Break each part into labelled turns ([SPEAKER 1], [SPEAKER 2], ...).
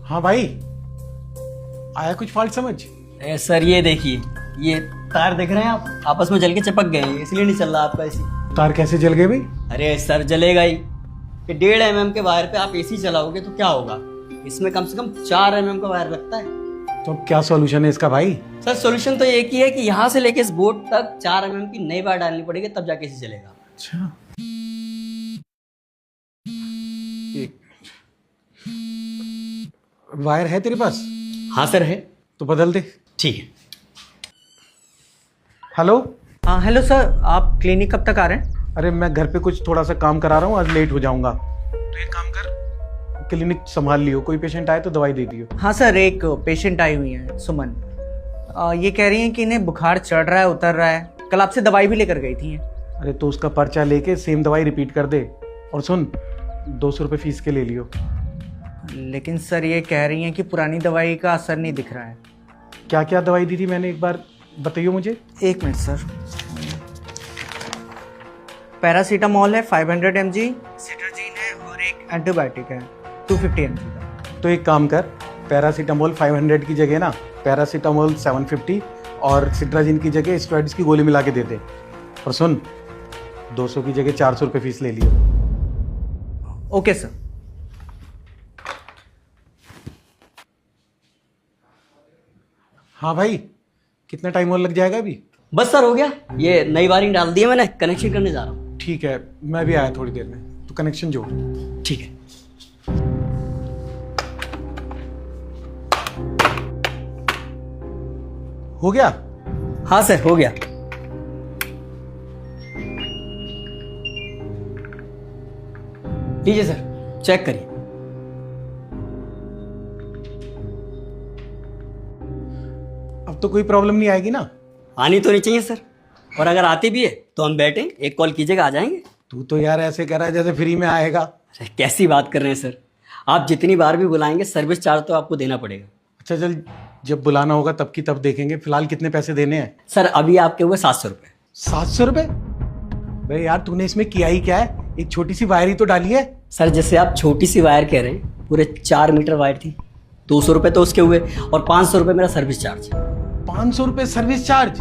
[SPEAKER 1] हाँ भाई, आया कुछ फॉल्ट समझ?
[SPEAKER 2] सर ये देखिए, ये तार देख रहे हैं आप, आपस में जल के चिपक गए हैं, इसलिए नहीं चल रहा आपका एसी।
[SPEAKER 1] तार कैसे जल गए भाई?
[SPEAKER 2] अरे सर जलेगा ही। ये 1.5 mm के वायर पे आप एसी चलाओगे तो क्या होगा? इसमें कम से कम 4 mm का वायर लगता है।
[SPEAKER 1] तो क्या सॉल्यूशन है इसका भाई?
[SPEAKER 2] सर सॉल्यूशन तो एक ही है कि यहाँ से लेके इस बोर्ड तक 4 mm की नई वायर डालनी पड़ेगी, तब जाके एसी चलेगा।
[SPEAKER 1] अच्छा, वायर है तेरे पास?
[SPEAKER 2] हाँ सर है।
[SPEAKER 1] तो बदल दे।
[SPEAKER 2] ठीक है।
[SPEAKER 1] हेलो।
[SPEAKER 3] हाँ हेलो सर, आप क्लिनिक कब तक आ रहे हैं?
[SPEAKER 1] अरे मैं घर पे कुछ थोड़ा सा काम करा रहा हूँ, आज लेट हो जाऊंगा। तो एक काम कर, क्लिनिक संभाल लियो, कोई पेशेंट आए तो दवाई दे दियो।
[SPEAKER 3] हाँ सर, एक पेशेंट आई हुई है सुमन। ये कह रही हैं कि इन्हें बुखार चढ़ रहा है, उतर रहा है। कल आपसे दवाई भी लेकर गई थी।
[SPEAKER 1] अरे तो उसका पर्चा लेके सेम दवाई रिपीट कर दे। और सुन, 200 रुपये फीस के ले लियो।
[SPEAKER 3] लेकिन सर ये कह रही हैं कि पुरानी दवाई का असर नहीं दिख रहा है।
[SPEAKER 1] क्या क्या दवाई दी थी मैंने, एक बार बताइए मुझे।
[SPEAKER 3] एक मिनट सर। पैरासीटामॉल है 500 mg, सिट्राजिन है और एक एंटीबायोटिक है 250 mg का।
[SPEAKER 1] तो एक काम कर, पैरासीटामोल 500 की जगह ना पैरासीटामोल 750 और सिट्राजिन की जगह स्टेरॉइड्स की गोली मिला के दे दे। और सुन, 200 की जगह 400 रुपये फीस ले लियो।
[SPEAKER 3] Okay sir.
[SPEAKER 1] हाँ भाई, कितना टाइम और लग जाएगा अभी?
[SPEAKER 2] बस सर हो गया, ये नई वायरिंग डाल दी है मैंने, कनेक्शन करने जा रहा हूँ।
[SPEAKER 1] ठीक है, मैं भी आया थोड़ी देर में, तो कनेक्शन जोड़।
[SPEAKER 2] ठीक है।
[SPEAKER 1] हो गया?
[SPEAKER 2] हाँ सर हो गया। लीजिए सर, चेक करिए।
[SPEAKER 1] अब तो कोई प्रॉब्लम नहीं आएगी ना?
[SPEAKER 2] आनी तो नहीं चाहिए सर, और अगर आती भी है तो हम बैठे एक कॉल कीजिएगा, आ जाएंगे।
[SPEAKER 1] तू तो यार ऐसे कह रहा है जैसे फ्री में आएगा।
[SPEAKER 2] अरे कैसी बात कर रहे हैं सर, आप जितनी बार भी बुलाएंगे सर्विस चार्ज तो आपको देना पड़ेगा।
[SPEAKER 1] अच्छा चल, जब बुलाना होगा तब की तब देखेंगे, फिलहाल कितने पैसे देने हैं?
[SPEAKER 2] सर अभी आपके हुए 700 रुपये।
[SPEAKER 1] 700 रुपये? भाई यार तूने इसमें किया ही क्या है, एक छोटी सी वायर ही तो डाली है।
[SPEAKER 2] सर जैसे आप छोटी सी वायर कह रहे हैं, पूरे 4 मीटर वायर थी, 200 रुपये तो उसके हुए, और 500 रुपये मेरा सर्विस चार्ज।
[SPEAKER 1] 500 रुपये सर्विस चार्ज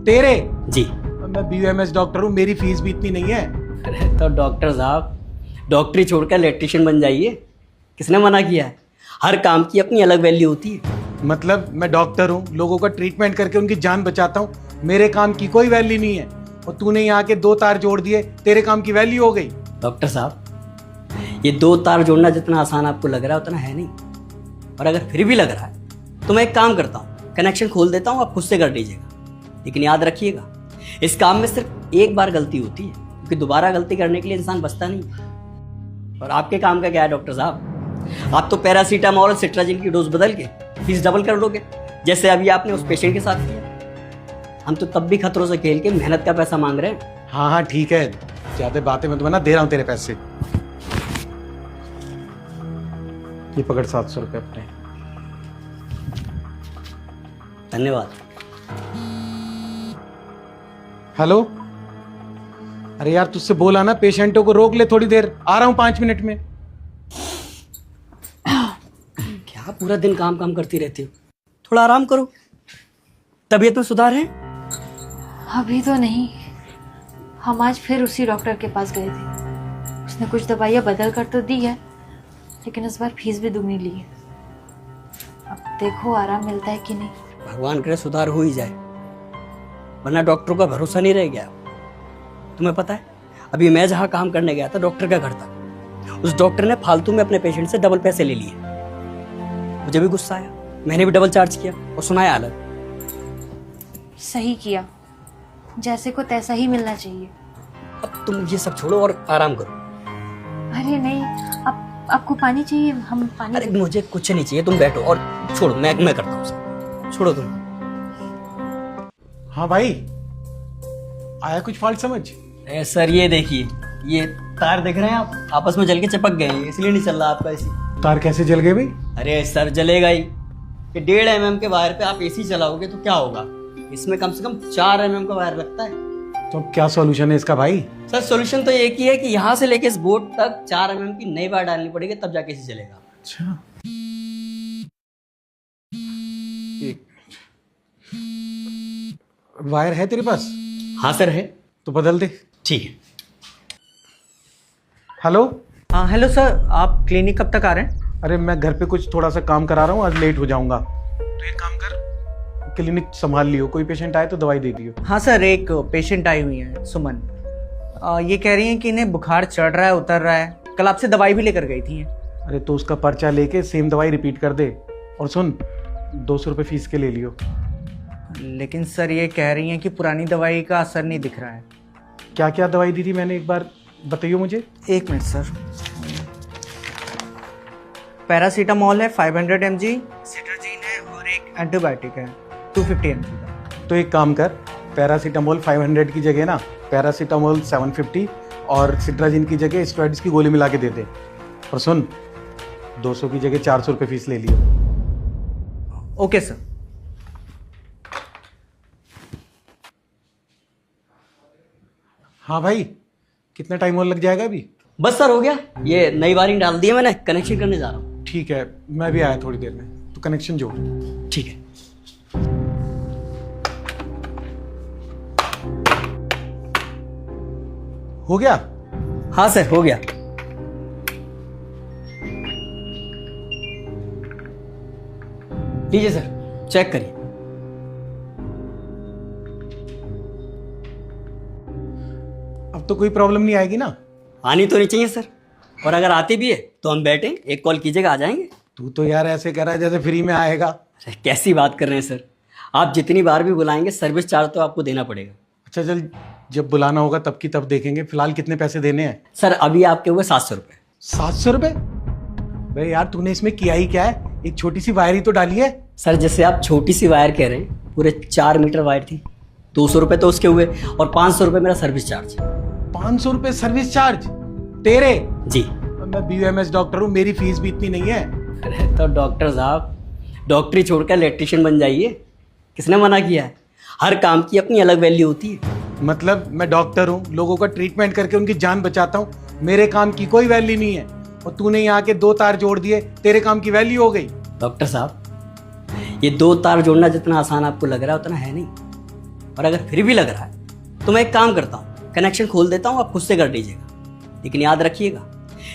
[SPEAKER 1] तेरे?
[SPEAKER 2] जी।
[SPEAKER 1] मैं BUMS डॉक्टर हूँ, मेरी फीस भी इतनी नहीं है।
[SPEAKER 2] अरे तो डॉक्टर साहब, डॉक्टरी छोड़कर इलेक्ट्रिशियन बन जाइए, किसने मना किया है? हर काम की अपनी अलग वैल्यू होती है।
[SPEAKER 1] मतलब मैं डॉक्टर हूँ, लोगों का ट्रीटमेंट करके उनकी जान बचाता हूँ, मेरे काम की कोई वैल्यू नहीं है। और तूने यहाँ के 2 तार जोड़ दिए, तेरे काम की वैल्यू हो गई।
[SPEAKER 2] डॉक्टर साहब, ये 2 तार जोड़ना जितना आसान आपको लग रहा है उतना है नहीं, और अगर फिर भी लग रहा है तो मैं एक काम करता हूँ, कनेक्शन खोल देता हूँ, आप खुद से कर लीजिएगा। लेकिन याद रखिएगा, इस काम में सिर्फ एक बार गलती होती है, क्योंकि दोबारा गलती करने के लिए इंसान बचता नहीं है। और आपके काम का क्या है डॉक्टर साहब, आप तो पैरासीटामोल और सिट्राजिन की डोज बदल के फीस डबल कर लोगे, जैसे अभी आपने उस पेशेंट के साथ किया। हम तो तब भी खतरों से खेल के मेहनत का पैसा मांग रहे हैं।
[SPEAKER 1] हाँ हाँ ठीक है, ज्यादा बातें मत बना, दे रहा हूँ तेरे पैसे। ये पकड़ 700 रुपये अपने।
[SPEAKER 2] धन्यवाद।
[SPEAKER 1] हेलो। अरे यार तुझसे बोला ना, पेशेंटों को रोक ले थोड़ी देर, आ रहा हूँ 5 मिनट में।
[SPEAKER 2] क्या पूरा दिन काम काम करती रहती हो, थोड़ा आराम करो। तबीयत में सुधार है?
[SPEAKER 4] अभी तो नहीं, हम आज फिर उसी डॉक्टर के पास गए थे। उसने कुछ दवाइयाँ बदल कर तो दी है, लेकिन इस बार फीस भी दुगनी ली है। अब देखो आराम मिलता है कि नहीं।
[SPEAKER 2] भगवान करे सुधार हो ही जाए, वरना डॉक्टरों का भरोसा नहीं रह गया। तुम्हें पता है, अभी मैं जहाँ काम करने गया था डॉक्टर का घर था, उस डॉक्टर ने फालतू में अपने पेशेंट से डबल पैसे ले लिए। मुझे भी गुस्सा आया, मैंने भी डबल चार्ज किया और सुनाया अलग।
[SPEAKER 4] सही किया, जैसे को तैसा ही मिलना चाहिए।
[SPEAKER 2] अब तुम ये सब छोड़ो और आराम करो।
[SPEAKER 4] अरे नहीं, आपको पानी चाहिए? हम पानी।
[SPEAKER 2] अरे मुझे कुछ नहीं चाहिए, तुम बैठो और छोड़ो, मैं करता हूँ सब। छोड़ो तुम।
[SPEAKER 1] हाँ भाई, आया कुछ फॉल्ट समझ?
[SPEAKER 2] सर ये देखिए, ये तार देख रहे हैं आप, आपस में जल के चिपक गए हैं, इसलिए नहीं चल रहा आपका एसी।
[SPEAKER 1] तार कैसे जल गए भाई?
[SPEAKER 2] अरे सर जलेगा ही। ये 1.5 mm के वायर पे आप एसी चलाओगे तो क्या होगा? इसमें कम से कम 4 mm का वायर लगता है।
[SPEAKER 1] तो क्या सॉल्यूशन है इसका भाई?
[SPEAKER 2] सर सॉल्यूशन तो एक ही है कि यहाँ से लेके इस बोर्ड तक 4 mm की नई वायर डालनी पड़ेगी, तब जाके एसी चलेगा।
[SPEAKER 1] अच्छा। वायर है तेरे पास?
[SPEAKER 2] हाँ सर है।
[SPEAKER 1] तो बदल दे।
[SPEAKER 2] ठीक है।
[SPEAKER 1] हेलो।
[SPEAKER 3] हाँ हेलो सर, आप क्लिनिक कब तक आ रहे हैं?
[SPEAKER 1] अरे मैं घर पे कुछ थोड़ा सा काम करा रहा हूँ, आज लेट हो जाऊंगा। तो एक काम कर, क्लिनिक संभाल लियो, कोई पेशेंट आए तो दवाई दे दियो।
[SPEAKER 3] हाँ सर, एक पेशेंट आई हुई है, सुमन। ये कह रही हैं कि इन्हें बुखार चढ़ रहा है, उतर रहा है। कल आपसे दवाई भी लेकर गई थी।
[SPEAKER 1] अरे तो उसका पर्चा लेके सेम दवाई रिपीट कर दे। और सुन, 200 रुपये फीस के ले लियो।
[SPEAKER 3] लेकिन सर ये कह रही हैं कि पुरानी दवाई का असर नहीं दिख रहा है।
[SPEAKER 1] क्या क्या दवाई दी थी मैंने, एक बार बताइयो मुझे।
[SPEAKER 3] एक मिनट सर। पैरासीटामोल है 500 mg, सिट्राजिन है और एक एंटीबायोटिक है 250 mg का।
[SPEAKER 1] तो एक काम कर, पैरासीटामोल 500 की जगह ना पैरासीटामोल 750 और सिट्राजिन की जगह स्टेरॉइड्स की गोली मिला के दे दे। और सुन, 200 की जगह 400 रुपये फीस ले लियो।
[SPEAKER 3] Okay sir.
[SPEAKER 1] हाँ भाई, कितना टाइम और लग जाएगा अभी?
[SPEAKER 2] बस सर हो गया, ये नई वायरिंग डाल दी है मैंने, कनेक्शन करने जा रहा हूँ।
[SPEAKER 1] ठीक है, मैं भी आया थोड़ी देर में, तो कनेक्शन जोड़।
[SPEAKER 2] ठीक है।
[SPEAKER 1] हो गया?
[SPEAKER 2] हाँ सर हो गया। लीजिए सर, चेक करिए।
[SPEAKER 1] अब तो कोई प्रॉब्लम नहीं आएगी ना?
[SPEAKER 2] आनी तो नहीं चाहिए सर, और अगर आती भी है तो हम बैठे एक कॉल कीजिएगा, आ जाएंगे।
[SPEAKER 1] तू तो यार ऐसे कह रहा है जैसे फ्री में आएगा।
[SPEAKER 2] अरे कैसी बात कर रहे हैं सर, आप जितनी बार भी बुलाएंगे सर्विस चार्ज तो आपको देना पड़ेगा।
[SPEAKER 1] अच्छा चल, जब बुलाना होगा तब की तब देखेंगे, फिलहाल कितने पैसे देने हैं?
[SPEAKER 2] सर अभी आपके हुए 700 रुपये।
[SPEAKER 1] 700 रुपये? भाई यार तूने इसमें किया ही क्या है, एक छोटी सी वायर ही तो डाली है।
[SPEAKER 2] सर जैसे आप छोटी सी वायर कह रहे हैं, पूरे 4 मीटर वायर थी, 200 रुपये तो उसके हुए और 500 रुपये मेरा सर्विस चार्ज।
[SPEAKER 1] 500 रुपये सर्विस चार्ज तेरे?
[SPEAKER 2] जी।
[SPEAKER 1] मैं BUMS डॉक्टर हूँ, मेरी फीस भी इतनी नहीं है।
[SPEAKER 2] अरे तो डॉक्टर साहब, डॉक्टरी छोड़कर इलेक्ट्रिशियन बन जाइए, किसने मना किया है? हर काम की अपनी अलग वैल्यू होती है।
[SPEAKER 1] मतलब मैं डॉक्टर हूँ, लोगों का ट्रीटमेंट करके उनकी जान बचाता हूँ, मेरे काम की कोई वैल्यू नहीं है। और तूने यहाँ के 2 तार जोड़ दिए, तेरे काम की वैल्यू हो गई।
[SPEAKER 2] डॉक्टर साहब, ये 2 तार जोड़ना जितना आसान आपको लग रहा है उतना है नहीं, और अगर फिर भी लग रहा है तो मैं एक काम करता हूँ, कनेक्शन खोल देता हूँ, आप खुद से कर दीजिएगा। लेकिन याद रखिएगा,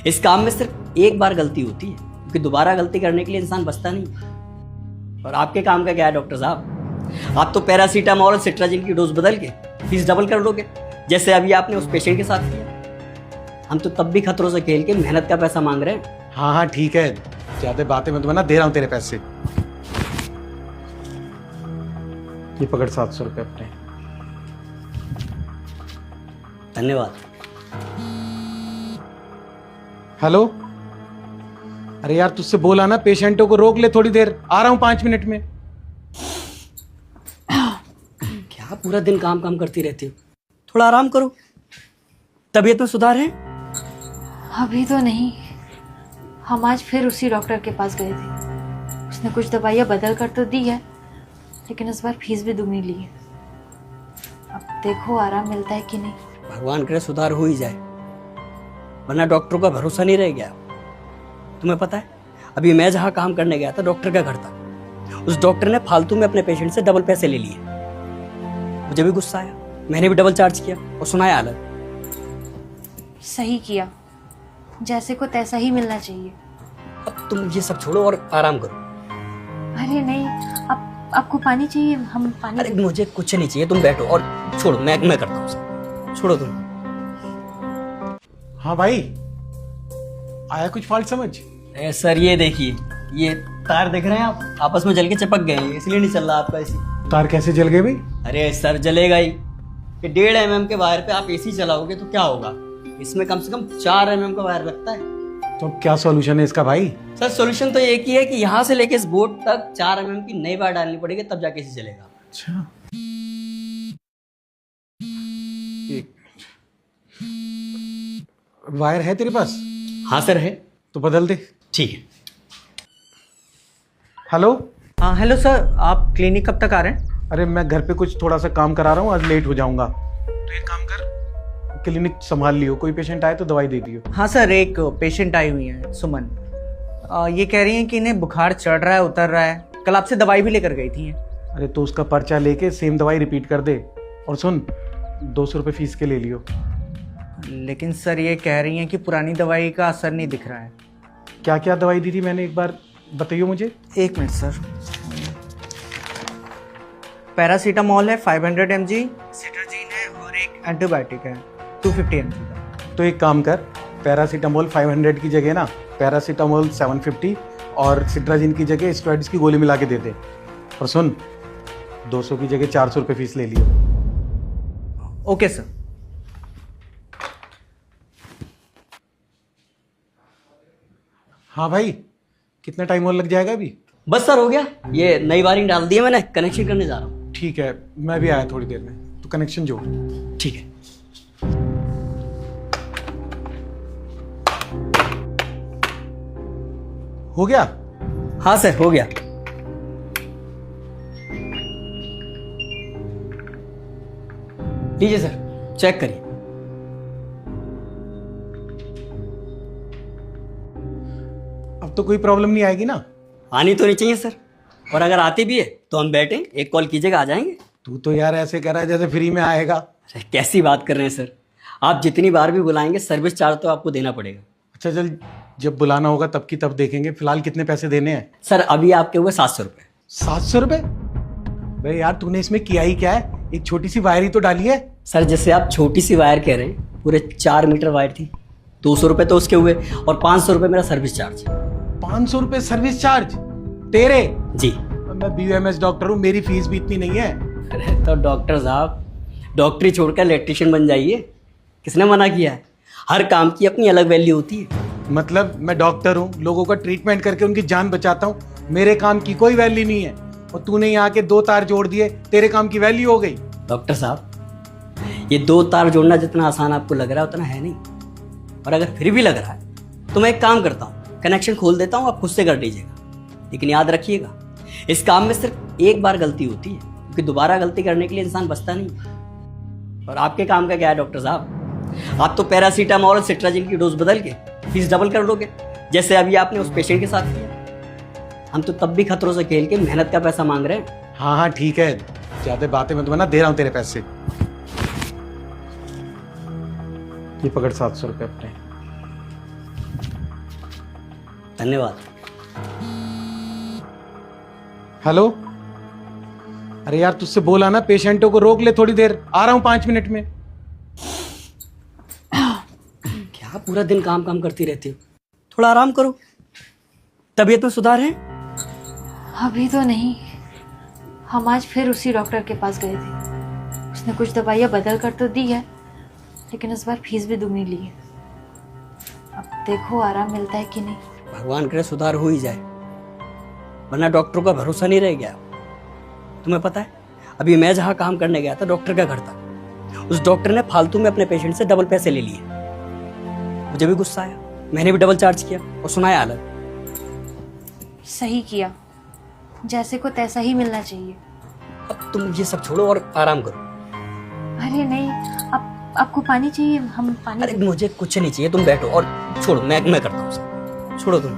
[SPEAKER 2] इस काम में सिर्फ एक बार गलती होती है, क्योंकि दोबारा गलती करने के लिए इंसान बचता नहीं है। और आपके काम का क्या है डॉक्टर साहब, आप तो पैरासीटामोल और सिट्राजिन की डोज बदल के फीस डबल कर लोगे, जैसे अभी आपने उस पेशेंट के साथ किया। हम तो तब भी खतरों से खेल के मेहनत का पैसा मांग रहे हैं।
[SPEAKER 1] हाँ हाँ ठीक है, ज्यादा बातें मत बना, दे रहा हूँ तेरे पैसे। ये पकड़ 700 रुपये अपने।
[SPEAKER 2] धन्यवाद।
[SPEAKER 1] हेलो। अरे यार तुझसे बोला ना, पेशेंटों को रोक ले थोड़ी देर, आ रहा हूँ 5 मिनट में।
[SPEAKER 2] क्या पूरा दिन काम काम करती रहती हो, थोड़ा आराम करो। तबीयत में सुधार है?
[SPEAKER 4] अभी तो नहीं, हम आज फिर उसी डॉक्टर के पास गए थे। उसने कुछ दवाइयाँ बदल कर तो दी है, लेकिन इस बार फीस भी दुगनी ली है। अब देखो आराम मिलता है कि नहीं।
[SPEAKER 2] भगवान करे सुधार हो ही जाए, वरना डॉक्टरों का भरोसा नहीं रह गया। तुम्हें पता है, अभी मैं जहाँ काम करने गया था डॉक्टर का घर था, उस डॉक्टर ने फालतू में अपने पेशेंट से डबल पैसे ले लिए। मुझे भी गुस्सा आया, मैंने भी डबल चार्ज किया और सुनाया अलग।
[SPEAKER 4] सही किया, जैसे को तैसा ही मिलना चाहिए।
[SPEAKER 2] अब तुम ये सब छोड़ो और आराम करो।
[SPEAKER 4] अरे नहीं, आपको पानी चाहिए? हम पानी।
[SPEAKER 2] अरे मुझे कुछ नहीं चाहिए, तुम बैठो और छोड़ो, मैं करता हूँ सब। छोड़ो तुम।
[SPEAKER 1] हाँ भाई, आया कुछ फॉल्ट समझ?
[SPEAKER 2] अरे सर ये देखिए, ये तार देख रहे हैं आप, आपस में जल के चिपक गए हैं, इसलिए नहीं चल रहा आपका एसी।
[SPEAKER 1] तार कैसे जल गए भाई?
[SPEAKER 2] अरे सर जलेगा ही, ये 1.5 mm के वायर पे आप एसी चलाओगे तो क्या होगा? इसमें कम से कम 4 mm का वायर लगता है।
[SPEAKER 1] तो क्या सॉल्यूशन है इसका भाई?
[SPEAKER 2] सर सॉल्यूशन तो एक ही है कि यहाँ से लेके इस बोर्ड तक 4 mm की नई वायर डालनी पड़ेगी, तब जाके एसी चलेगा।
[SPEAKER 1] अच्छा, वायर है तेरे पास?
[SPEAKER 2] हाँ सर है।
[SPEAKER 1] तो बदल दे।
[SPEAKER 2] ठीक है।
[SPEAKER 1] हेलो।
[SPEAKER 3] हाँ हेलो सर, आप क्लिनिक कब तक आ रहे हैं?
[SPEAKER 1] अरे मैं घर पे कुछ थोड़ा सा काम करा रहा हूँ, आज लेट हो जाऊंगा। तो एक काम कर, क्लिनिक संभाल लियो, कोई पेशेंट आए तो दवाई दे दियो।
[SPEAKER 3] हाँ सर, एक पेशेंट आई हुई है, सुमन। ये कह रही हैं कि इन्हें बुखार चढ़ रहा है, उतर रहा है। कल आपसे दवाई भी लेकर गई थी।
[SPEAKER 1] अरे तो उसका पर्चा लेके सेम दवाई रिपीट कर दे। और सुन, 200 रुपये फीस के ले लियो।
[SPEAKER 3] लेकिन सर ये कह रही हैं कि पुरानी दवाई का असर नहीं दिख रहा है।
[SPEAKER 1] क्या क्या दवाई दी थी मैंने, एक बार बताइए मुझे।
[SPEAKER 3] एक मिनट सर। पैरासीटामोल है 500 mg, सिट्राजिन है और एक एंटीबायोटिक है 250 mg का।
[SPEAKER 1] तो एक काम कर, पैरासीटामोल 500 की जगह ना पैरासीटामोल 750 और सिट्राजिन की जगह स्क्वाड्स की गोली मिला के दे दे। और सुन, 200 की जगह 400 रुपये फीस ले लियो।
[SPEAKER 3] Okay sir.
[SPEAKER 1] हाँ भाई, कितना टाइम और लग जाएगा अभी?
[SPEAKER 2] बस सर हो गया, ये नई वायरिंग डाल दी है मैंने, कनेक्शन करने जा रहा हूँ।
[SPEAKER 1] ठीक है, मैं भी आया थोड़ी देर में, तो कनेक्शन जोड़।
[SPEAKER 2] ठीक है।
[SPEAKER 1] हो गया?
[SPEAKER 2] हाँ सर हो गया। लीजिए सर, चेक करिए।
[SPEAKER 1] अब तो कोई प्रॉब्लम नहीं आएगी ना?
[SPEAKER 2] आनी तो नहीं चाहिए सर, और अगर आती भी है तो हम बैठे एक कॉल कीजिएगा, आ जाएंगे।
[SPEAKER 1] तू तो यार ऐसे कह रहा है जैसे फ्री में आएगा।
[SPEAKER 2] अरे कैसी बात कर रहे हैं सर, आप जितनी बार भी बुलाएंगे सर्विस चार्ज तो आपको देना पड़ेगा।
[SPEAKER 1] अच्छा चल, जब बुलाना होगा तब की तब देखेंगे। फिलहाल कितने पैसे देने हैं?
[SPEAKER 2] सर अभी आपके हुए 700 रुपये।
[SPEAKER 1] 700 रुपये? भाई यार तूने इसमें किया ही क्या है? एक छोटी सी वायर ही तो डाली है।
[SPEAKER 2] सर जैसे आप छोटी सी वायर कह रहे हैं, पूरे 4 मीटर वायर थी, 200 रुपये तो उसके हुए और 500 रुपये मेरा सर्विस चार्ज।
[SPEAKER 1] 500 रुपये सर्विस चार्ज तेरे?
[SPEAKER 2] जी।
[SPEAKER 1] मैं BUMS डॉक्टर हूँ, मेरी फीस भी इतनी नहीं है।
[SPEAKER 2] अरे तो डॉक्टर साहब, डॉक्टरी छोड़कर इलेक्ट्रिशियन बन जाइए, किसने मना किया है? हर काम की अपनी अलग वैल्यू होती है।
[SPEAKER 1] मतलब मैं डॉक्टर हूँ, लोगों का ट्रीटमेंट करके उनकी जान बचाता हूँ, मेरे काम की कोई वैल्यू नहीं है। और तूने यहाँ के 2 तार जोड़ दिए, तेरे काम की वैल्यू हो गई।
[SPEAKER 2] डॉक्टर साहब, ये 2 तार जोड़ना जितना आसान आपको लग रहा है उतना है नहीं, और अगर फिर भी लग रहा है तो मैं एक काम करता हूँ, कनेक्शन खोल देता हूँ, आप खुद से कर लीजिएगा। लेकिन याद रखिएगा, इस काम में सिर्फ एक बार गलती होती है, क्योंकि दोबारा गलती करने के लिए इंसान बचता नहीं है। और आपके काम का क्या है डॉक्टर साहब? आप तो पैरासीटामोल और सिट्राजिन की डोज बदल के फीस डबल कर लोगे, जैसे अभी आपने उस पेशेंट के साथ किया। हम तो तब भी खतरों से खेल के मेहनत का पैसा मांग रहे हैं।
[SPEAKER 1] हाँ हाँ ठीक है, ज्यादा बातें मैं तुम्हें ना दे रहा हूँ तेरे पैसे। ये पकड़ 700 रुपये अपने।
[SPEAKER 2] धन्यवाद।
[SPEAKER 1] हेलो, अरे यार तुझसे बोला ना पेशेंटों को रोक ले थोड़ी देर, आ रहा हूँ 5 मिनट में।
[SPEAKER 2] क्या पूरा दिन काम काम करती रहती हो, थोड़ा आराम करो। तबीयत में सुधार है?
[SPEAKER 4] अभी तो नहीं, हम आज फिर उसी डॉक्टर के पास गए थे। उसने कुछ दवाइयाँ बदल कर तो दी है, लेकिन इस बार फीस भी दुगनी ली है। अब देखो आराम मिलता है कि नहीं।
[SPEAKER 2] भगवान करे सुधार हो ही जाए, वरना डॉक्टरों का भरोसा नहीं रह गया। तुम्हें पता है, अभी मैं जहाँ काम करने गया था डॉक्टर का घर था, उस डॉक्टर ने फालतू में अपने पेशेंट से डबल पैसे ले लिए। मुझे भी गुस्सा आया, मैंने भी डबल चार्ज किया और सुनाया अलग।
[SPEAKER 4] सही किया, जैसे को तैसा ही मिलना चाहिए।
[SPEAKER 2] अब तुम ये सब छोड़ो और आराम करो।
[SPEAKER 4] अरे नहीं, आपको पानी चाहिए? हम पानी।
[SPEAKER 2] अरे मुझे कुछ नहीं चाहिए, तुम बैठो और छोड़ो, मैं करता हूँ। छोड़ो तुम।